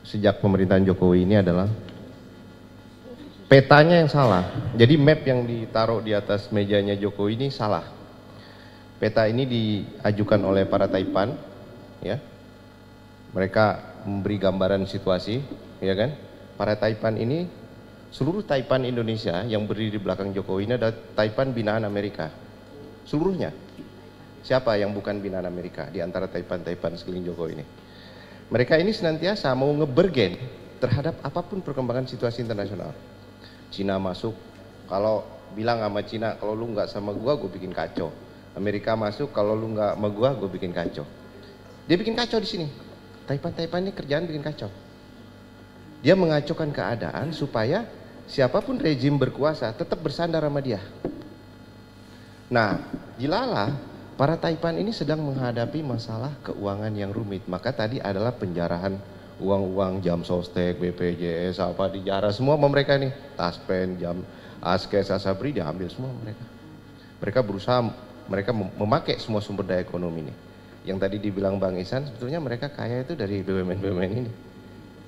sejak pemerintahan Jokowi ini adalah petanya yang salah. Jadi map yang ditaruh di atas mejanya Jokowi ini salah. Peta ini diajukan oleh para Taipan, ya. Mereka memberi gambaran situasi, ya kan? Para Taipan ini, seluruh Taipan Indonesia yang berdiri di belakang Jokowi ini adalah Taipan binaan Amerika. Seluruhnya. Siapa yang bukan binaan Amerika di antara Taipan-Taipan sekeliling Jokowi ini? Mereka ini senantiasa mau ngebergen terhadap apapun perkembangan situasi internasional. Cina masuk, kalau bilang sama Cina, kalau lu nggak sama gua, gue bikin kacau. Amerika masuk, kalau lu nggak sama gua, gue bikin kacau. Dia bikin kacau di sini. Taipan ini kerjaan bikin kacau. Dia mengacaukan keadaan supaya siapapun rejim berkuasa tetap bersandar sama dia. Nah, jilalah para Taipan ini sedang menghadapi masalah keuangan yang rumit. Maka tadi adalah penjarahan uang-uang jam sostek, BPJS, apa dijarah semua sama mereka nih. Taspen, jam Askes, Asabri diambil semua mereka. Mereka berusaha, mereka memakai semua sumber daya ekonomi nih. Yang tadi dibilang Bang Ihsan, sebetulnya mereka kaya itu dari BUMN-BUMN ini.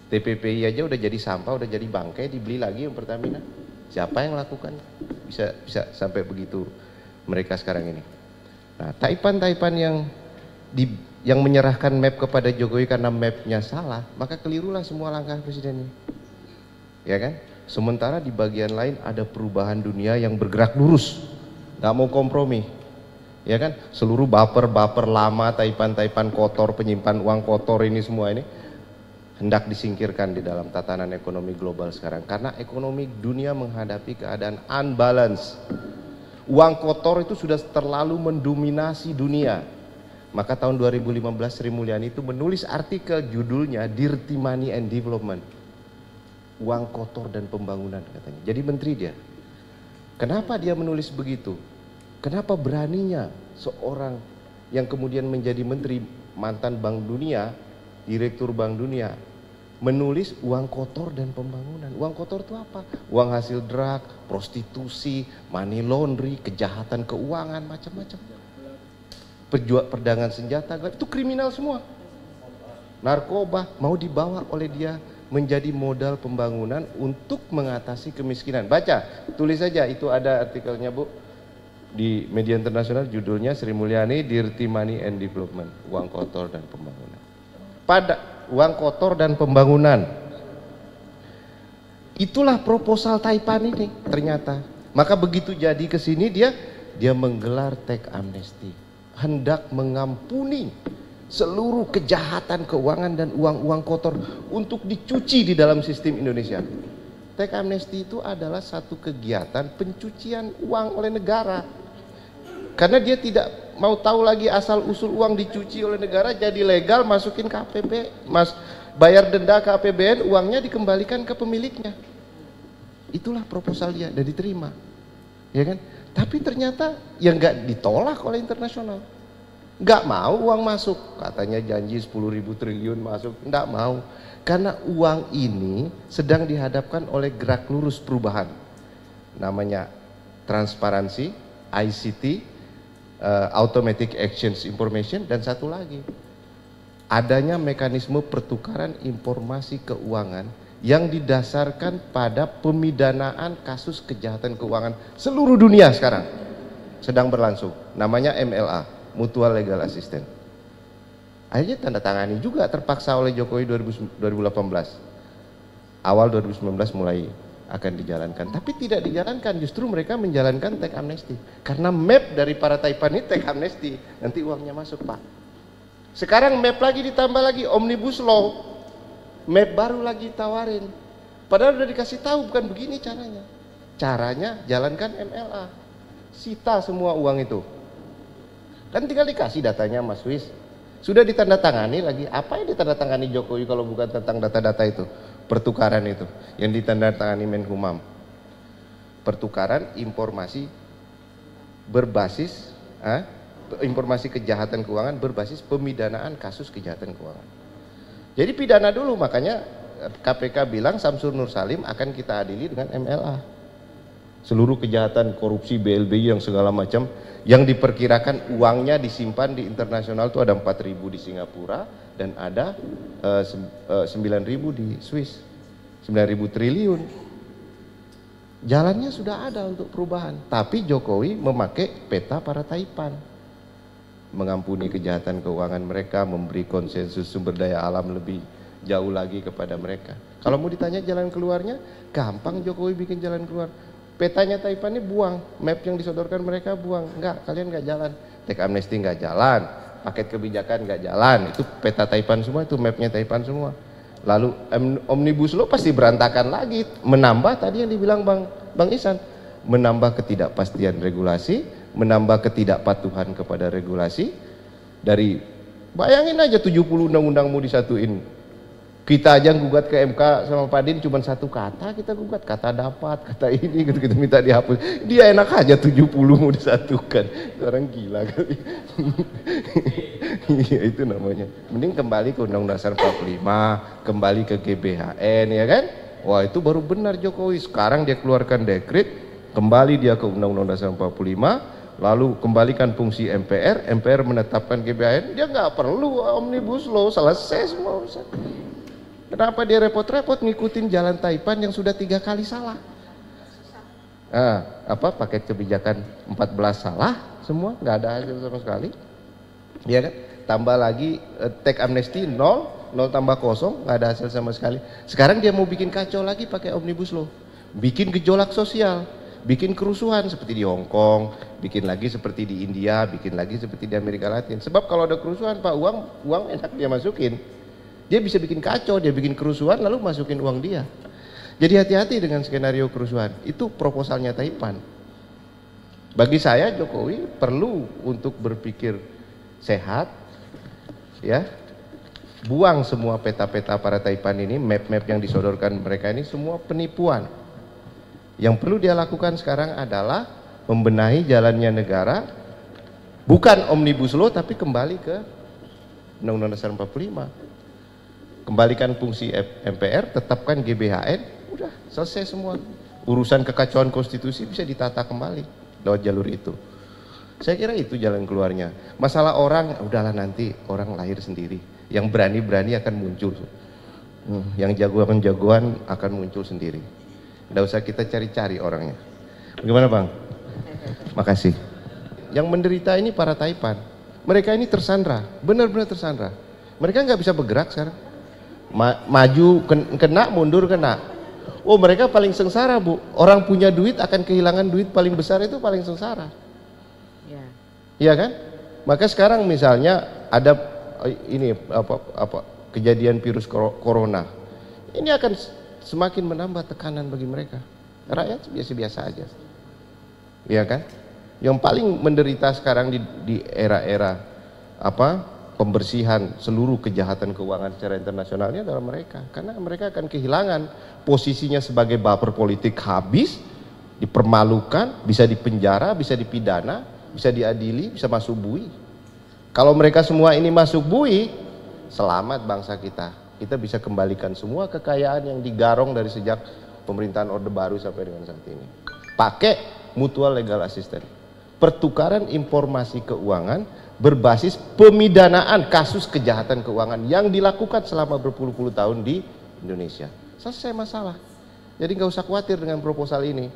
TPPI aja udah jadi sampah, udah jadi bangkai, dibeli lagi yang Pertamina. Siapa yang lakukan? Bisa sampai begitu mereka sekarang ini. Nah, Taipan yang menyerahkan map kepada Jokowi karena mapnya salah, maka kelirulah semua langkah presiden ini. Ya kan? Sementara di bagian lain ada perubahan dunia yang bergerak lurus, nggak mau kompromi. Ya kan? Seluruh baper-baper lama, Taipan kotor, penyimpan uang kotor ini semua ini hendak disingkirkan di dalam tatanan ekonomi global sekarang. Karena ekonomi dunia menghadapi keadaan unbalance. Uang kotor itu sudah terlalu mendominasi dunia. Maka tahun 2015 Sri Mulyani itu menulis artikel judulnya Dirty Money and Development. Uang kotor dan pembangunan katanya. Jadi menteri dia. Kenapa dia menulis begitu? Kenapa beraninya seorang yang kemudian menjadi menteri, mantan Bank Dunia, Direktur Bank Dunia, menulis uang kotor dan pembangunan? Uang kotor itu apa? Uang hasil drug, prostitusi, money laundry, kejahatan keuangan, macam-macam. Perdagangan senjata, itu kriminal semua. Narkoba mau dibawa oleh dia menjadi modal pembangunan untuk mengatasi kemiskinan. Baca, tulis saja, itu ada artikelnya Bu di media internasional, judulnya Sri Mulyani Dirty Money and Development, uang kotor dan pembangunan. Pada uang kotor dan pembangunan, itulah proposal Taipan ini ternyata. Maka begitu jadi ke sini dia menggelar tax amnesty, hendak mengampuni seluruh kejahatan keuangan dan uang-uang kotor untuk dicuci di dalam sistem Indonesia. Tax amnesty itu adalah satu kegiatan pencucian uang oleh negara. Karena dia tidak mau tahu lagi asal usul uang dicuci oleh negara, jadi legal, masukin ke APB, bayar denda ke APBN, uangnya dikembalikan ke pemiliknya. Itulah proposal dia dan diterima, ya kan? Tapi ternyata yang nggak ditolak oleh internasional, nggak mau uang masuk, katanya janji 10.000 triliun masuk, nggak mau, karena uang ini sedang dihadapkan oleh gerak lurus perubahan, namanya transparansi, ICT, Automatic Exchange Information, dan satu lagi adanya mekanisme pertukaran informasi keuangan yang didasarkan pada pemidanaan kasus kejahatan keuangan seluruh dunia sekarang sedang berlangsung, namanya MLA, Mutual Legal Assistance. Akhirnya tanda tangani juga terpaksa oleh Jokowi 2018, awal 2019 mulai akan dijalankan, tapi tidak dijalankan, justru mereka menjalankan tax amnesty karena map dari para Taipan ini tax amnesty, nanti uangnya masuk Pak. Sekarang map lagi ditambah lagi omnibus law, map baru lagi tawarin, padahal udah dikasih tahu bukan begini caranya jalankan MLA, sita semua uang itu, kan tinggal dikasih datanya Mas Wis, sudah ditandatangani lagi. Apa yang ditandatangani Jokowi kalau bukan tentang data-data itu, pertukaran itu yang ditandatangani Menkumham, pertukaran informasi berbasis informasi kejahatan keuangan berbasis pemidanaan kasus kejahatan keuangan. Jadi pidana dulu, makanya KPK bilang Samsul Nur Salim akan kita adili dengan MLA seluruh kejahatan korupsi BLBI yang segala macam, yang diperkirakan uangnya disimpan di internasional itu ada 4.000 di Singapura dan ada 9.000 di Swiss, 9.000 triliun. Jalannya sudah ada untuk perubahan, tapi Jokowi memakai peta para Taipan, mengampuni kejahatan keuangan mereka, memberi konsensus sumber daya alam lebih jauh lagi kepada mereka. Kalau mau ditanya jalan keluarnya, gampang Jokowi bikin jalan keluar. Petanya Taipan ini buang, map yang disodorkan mereka buang. Enggak, kalian enggak jalan. Teks amnesti enggak jalan, paket kebijakan enggak jalan. Itu peta Taipan semua, itu mapnya Taipan semua. Lalu Omnibus Law pasti berantakan lagi. Menambah tadi yang dibilang Bang Ihsan, menambah ketidakpastian regulasi, menambah ketidakpatuhan kepada regulasi. Dari bayangin aja 70 undang-undang mau disatuin. Kita aja gugat ke MK sama Pak Din cuma satu kata kita gugat, kata dapat, kata ini gitu, kita minta dihapus. Dia enak aja 70 mau disatukan. Orang gila kali. Iya itu namanya. Mending kembali ke Undang-Undang Dasar 45, kembali ke GBHN ya kan? Wah itu baru benar Jokowi. Sekarang dia keluarkan dekret, kembali dia ke Undang-Undang Dasar 45, lalu kembalikan fungsi MPR, MPR menetapkan GBHN, dia nggak perlu Omnibus Law, selesai semua. Kenapa dia repot-repot ngikutin jalan Taipan yang sudah 3 kali salah? Paket kebijakan 14 salah semua, nggak ada hasil sama sekali, ya kan? Tambah lagi teks amnesti 0 tambah 0, nggak ada hasil sama sekali. Sekarang dia mau bikin kacau lagi pakai Omnibus Law, bikin gejolak sosial, bikin kerusuhan seperti di Hong Kong, bikin lagi seperti di India, bikin lagi seperti di Amerika Latin. Sebab kalau ada kerusuhan Pak, uang enak dia masukin. Dia bisa bikin kacau, dia bikin kerusuhan lalu masukin uang dia. Jadi hati-hati dengan skenario kerusuhan. Itu proposalnya Taipan. Bagi saya Jokowi perlu untuk berpikir sehat, ya. Buang semua peta-peta para Taipan ini, map-map yang disodorkan mereka ini semua penipuan. Yang perlu dia lakukan sekarang adalah membenahi jalannya negara, bukan Omnibus Law tapi kembali ke Undang-Undang Dasar 45. Kembalikan fungsi MPR, tetapkan GBHN, udah selesai semua. Urusan kekacauan konstitusi bisa ditata kembali lewat jalur itu. Saya kira itu jalan keluarnya. Masalah orang, udahlah nanti orang lahir sendiri. Yang berani-berani akan muncul. Yang jagoan-jagoan akan muncul sendiri. Nggak usah kita cari-cari orangnya. Bagaimana Bang? Makasih. Yang menderita ini para Taipan. Mereka ini tersandra, benar-benar tersandra. Mereka nggak bisa bergerak sekarang. Maju kena, mundur kena. Oh mereka paling sengsara Bu. Orang punya duit akan kehilangan duit paling besar itu paling sengsara. Iya kan? Maka sekarang misalnya ada ini kejadian virus corona. Ini akan semakin menambah tekanan bagi mereka. Rakyat biasa-biasa aja. Iya kan? Yang paling menderita sekarang di era-era pembersihan seluruh kejahatan keuangan secara internasionalnya adalah mereka, karena mereka akan kehilangan posisinya sebagai baper politik, habis, dipermalukan, bisa dipenjara, bisa dipidana, bisa diadili, bisa masuk bui. Kalau mereka semua ini masuk bui, selamat bangsa kita. Kita bisa kembalikan semua kekayaan yang digarong dari sejak pemerintahan Orde Baru sampai dengan saat ini. Pakai mutual legal assistance, pertukaran informasi keuangan berbasis pemidanaan kasus kejahatan keuangan yang dilakukan selama berpuluh-puluh tahun di Indonesia. Selesai masalah. Jadi nggak usah khawatir dengan proposal ini.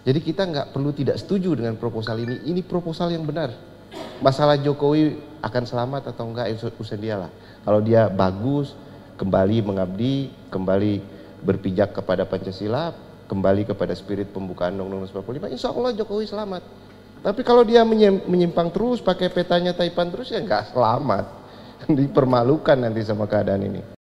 Jadi kita nggak perlu tidak setuju dengan proposal ini. Ini proposal yang benar. Masalah Jokowi akan selamat atau enggak urusan dia lah. Kalau dia bagus, kembali mengabdi, kembali berpijak kepada Pancasila, kembali kepada spirit pembukaan Undang-Undang 45, insya Allah Jokowi selamat. Tapi kalau dia menyimpang terus, pakai petanya Taipan terus, ya nggak selamat. Dipermalukan nanti sama keadaan ini.